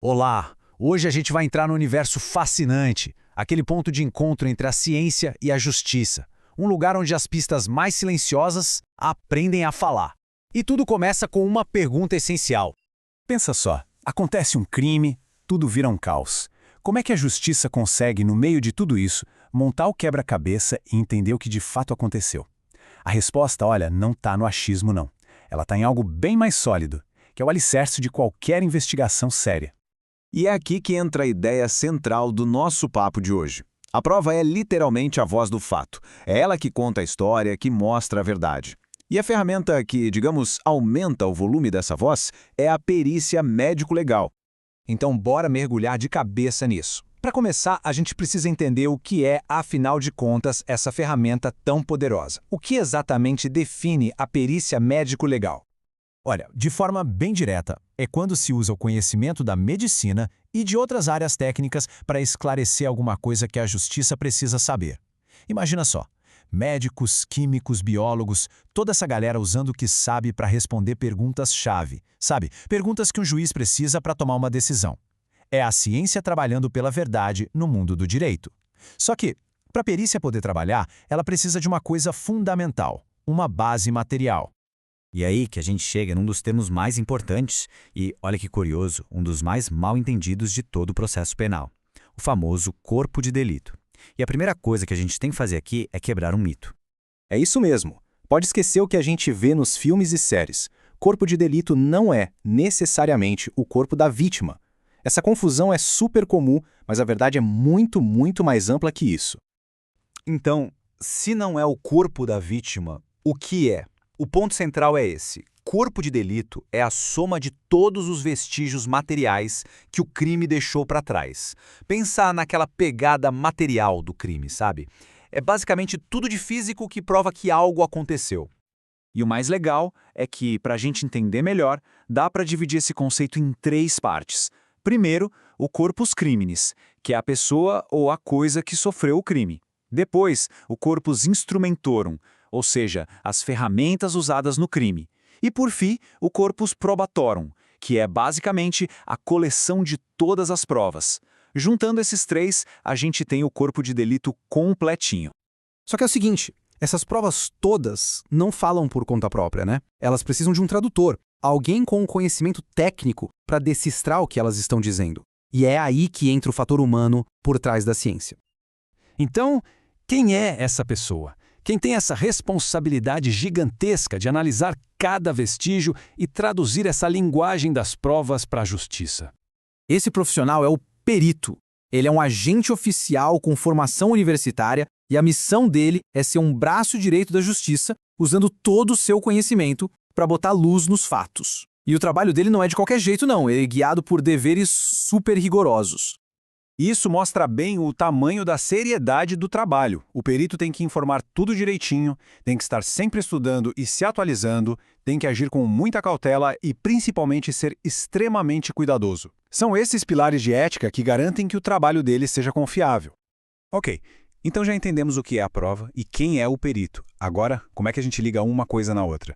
Olá! Hoje a gente vai entrar no universo fascinante, aquele ponto de encontro entre a ciência e a justiça. Um lugar onde as pistas mais silenciosas aprendem a falar. E tudo começa com uma pergunta essencial. Pensa só, acontece um crime, tudo vira um caos. Como é que a justiça consegue, no meio de tudo isso, montar o quebra-cabeça e entender o que de fato aconteceu? A resposta, olha, não está no achismo não. Ela está em algo bem mais sólido, que é o alicerce de qualquer investigação séria. E é aqui que entra a ideia central do nosso papo de hoje. A prova é literalmente a voz do fato. É ela que conta a história, que mostra a verdade. E a ferramenta que, digamos, aumenta o volume dessa voz é a perícia médico-legal. Então bora mergulhar de cabeça nisso. Para começar, a gente precisa entender o que é, afinal de contas, essa ferramenta tão poderosa. O que exatamente define a perícia médico-legal? Olha, de forma bem direta, é quando se usa o conhecimento da medicina e de outras áreas técnicas para esclarecer alguma coisa que a justiça precisa saber. Imagina só, médicos, químicos, biólogos, toda essa galera usando o que sabe para responder perguntas-chave, sabe? Perguntas que um juiz precisa para tomar uma decisão. É a ciência trabalhando pela verdade no mundo do direito. Só que, para a perícia poder trabalhar, ela precisa de uma coisa fundamental, uma base material. E aí que a gente chega num dos termos mais importantes e, olha que curioso, um dos mais mal entendidos de todo o processo penal, o famoso corpo de delito. E a primeira coisa que a gente tem que fazer aqui é quebrar um mito. É isso mesmo. Pode esquecer o que a gente vê nos filmes e séries. Corpo de delito não é, necessariamente, o corpo da vítima. Essa confusão é super comum, mas a verdade é muito, muito mais ampla que isso. Então, se não é o corpo da vítima, o que é? O ponto central é esse. Corpo de delito é a soma de todos os vestígios materiais que o crime deixou para trás. Pensa naquela pegada material do crime, sabe? É basicamente tudo de físico que prova que algo aconteceu. E o mais legal é que, para a gente entender melhor, dá para dividir esse conceito em três partes. Primeiro, o corpus criminis, que é a pessoa ou a coisa que sofreu o crime. Depois, o corpus instrumentorum, ou seja, as ferramentas usadas no crime. E, por fim, o corpus probatorum, que é basicamente a coleção de todas as provas. Juntando esses três, a gente tem o corpo de delito completinho. Só que é o seguinte, essas provas todas não falam por conta própria, né? Elas precisam de um tradutor, alguém com conhecimento técnico para decifrar o que elas estão dizendo. E é aí que entra o fator humano por trás da ciência. Então, quem é essa pessoa? Quem tem essa responsabilidade gigantesca de analisar cada vestígio e traduzir essa linguagem das provas para a justiça? Esse profissional é o perito. Ele é um agente oficial com formação universitária e a missão dele é ser um braço direito da justiça, usando todo o seu conhecimento para botar luz nos fatos. E o trabalho dele não é de qualquer jeito não, ele é guiado por deveres super rigorosos. Isso mostra bem o tamanho da seriedade do trabalho. O perito tem que informar tudo direitinho, tem que estar sempre estudando e se atualizando, tem que agir com muita cautela e, principalmente, ser extremamente cuidadoso. São esses pilares de ética que garantem que o trabalho dele seja confiável. Ok, então já entendemos o que é a prova e quem é o perito. Agora, como é que a gente liga uma coisa na outra?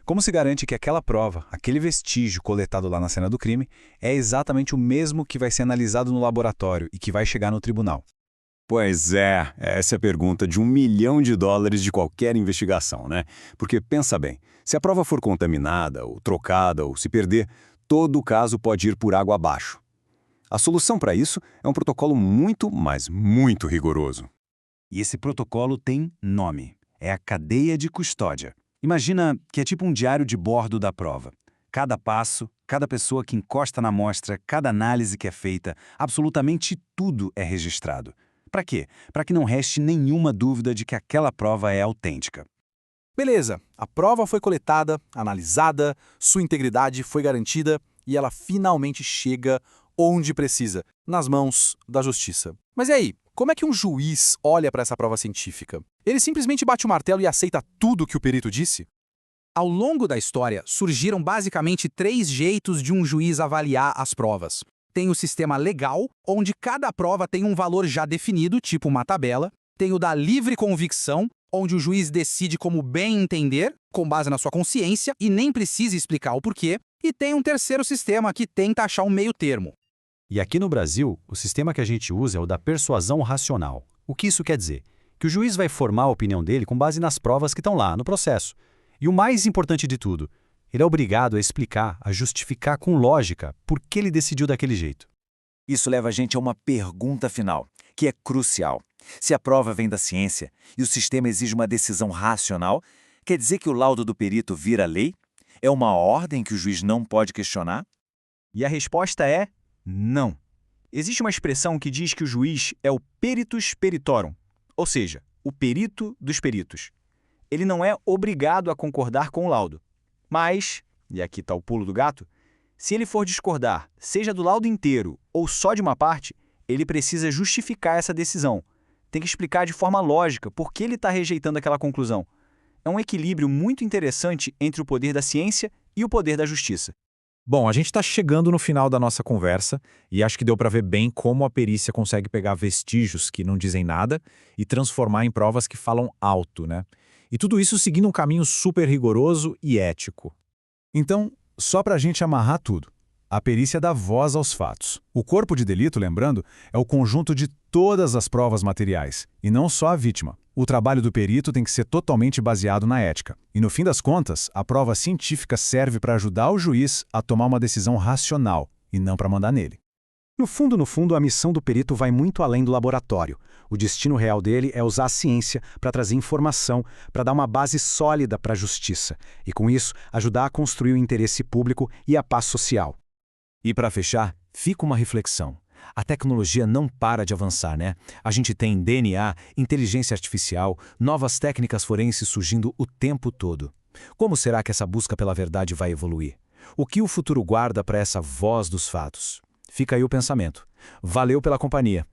Como se garante que aquela prova, aquele vestígio coletado lá na cena do crime, é exatamente o mesmo que vai ser analisado no laboratório e que vai chegar no tribunal? Pois é, essa é a pergunta de $1 milhão de qualquer investigação, né? Porque pensa bem, se a prova for contaminada, ou trocada, ou se perder, todo o caso pode ir por água abaixo. A solução para isso é um protocolo muito, mas muito rigoroso. E esse protocolo tem nome. É a cadeia de custódia. Imagina que é tipo um diário de bordo da prova. Cada passo, cada pessoa que encosta na amostra, cada análise que é feita, absolutamente tudo é registrado. Para quê? Para que não reste nenhuma dúvida de que aquela prova é autêntica. Beleza, a prova foi coletada, analisada, sua integridade foi garantida e ela finalmente chega onde precisa, nas mãos da justiça. Mas e aí? Como é que um juiz olha para essa prova científica? Ele simplesmente bate o martelo e aceita tudo que o perito disse? Ao longo da história, surgiram basicamente três jeitos de um juiz avaliar as provas. Tem o sistema legal, onde cada prova tem um valor já definido, tipo uma tabela. Tem o da livre convicção, onde o juiz decide como bem entender, com base na sua consciência, e nem precisa explicar o porquê. E tem um terceiro sistema que tenta achar um meio termo. E aqui no Brasil, o sistema que a gente usa é o da persuasão racional. O que isso quer dizer? Que o juiz vai formar a opinião dele com base nas provas que estão lá, no processo. E o mais importante de tudo, ele é obrigado a explicar, a justificar com lógica por que ele decidiu daquele jeito. Isso leva a gente a uma pergunta final, que é crucial. Se a prova vem da ciência e o sistema exige uma decisão racional, quer dizer que o laudo do perito vira lei? É uma ordem que o juiz não pode questionar? E a resposta é não. Existe uma expressão que diz que o juiz é o peritus peritorum, ou seja, o perito dos peritos. Ele não é obrigado a concordar com o laudo. Mas, e aqui está o pulo do gato, se ele for discordar, seja do laudo inteiro ou só de uma parte, ele precisa justificar essa decisão. Tem que explicar de forma lógica por que ele está rejeitando aquela conclusão. É um equilíbrio muito interessante entre o poder da ciência e o poder da justiça. Bom, a gente está chegando no final da nossa conversa e acho que deu para ver bem como a perícia consegue pegar vestígios que não dizem nada e transformar em provas que falam alto, né? E tudo isso seguindo um caminho super rigoroso e ético. Então, só para a gente amarrar tudo, a perícia dá voz aos fatos. O corpo de delito, lembrando, é o conjunto de todas as provas materiais, e não só a vítima. O trabalho do perito tem que ser totalmente baseado na ética. E no fim das contas, a prova científica serve para ajudar o juiz a tomar uma decisão racional, e não para mandar nele. No fundo, a missão do perito vai muito além do laboratório. O destino real dele é usar a ciência para trazer informação, para dar uma base sólida para a justiça, e com isso ajudar a construir o interesse público e a paz social. E para fechar, fica uma reflexão. A tecnologia não para de avançar, né? A gente tem DNA, inteligência artificial, novas técnicas forenses surgindo o tempo todo. Como será que essa busca pela verdade vai evoluir? O que o futuro guarda para essa voz dos fatos? Fica aí o pensamento. Valeu pela companhia.